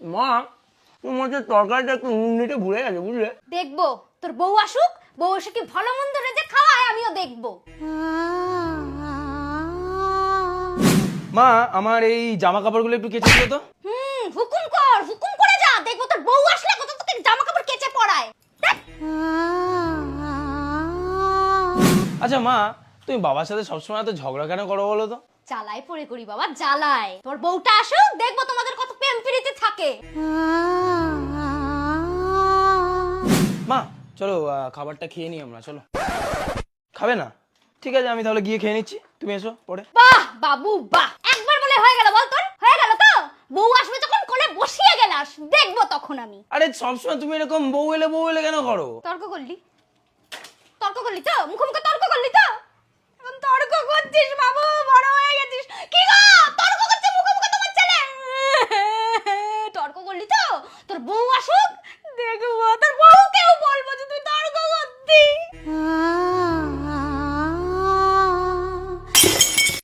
মা তোমার যে তরকারিটা একটু নুন নিতে ভুলে গেছে বুঝলে। দেখবো তোর বউ আসুক, বউ এসে কি ভালো মন্দ রেজে খাওয়ায় আমিও দেখবো। মা আমার এই জামা কাপড়গুলো একটু কেচে দিও তো। হুকুম কর, হুকুম করে যা, দেখবো তোর বউ আসলে কত তোকে জামা কাপড় কেচে পড়ায়। আচ্ছা মা, তুমি বাবার সাথে সবসময় এত ঝগড়া কেন করো বলো তো? জ্বালায় পড়ে করি বাবা, জ্বালায়। তোর বউটা আসুক, দেখবো তোমাদের কত প্রেম প্রীতি থাকে। মা চলো খাবারটা খেয়ে নিই আমরা, চলো। খাবে না? ঠিক আছে আমি তাহলে গিয়ে খেয়ে নিচ্ছি, তুমি এসো পরে। বাহ বাবু বাহ, একবার বলে হয়ে গেল, বল তোর হয়ে গেল তো? বউ আসবে যখন কোলে বসিয়ে গেলাস, দেখবো তখন আমি। আরে সবসময় তুমি এরকম বউ এলে কেন করো? তর্ক করলি, তর্ক করলি তো, মুখোমুখি তর্ক করলি তো, এখন তর্ক করছিস বাবু, বড় হয়ে গেছিস। কি গো তর্ক করছে মুখোমুখি তোমার ছেলে? তর্ক করলি তো? তোর বউ আসুক, দেখবো তোর বউকেও বলবো যে তুই তর্ক করতি।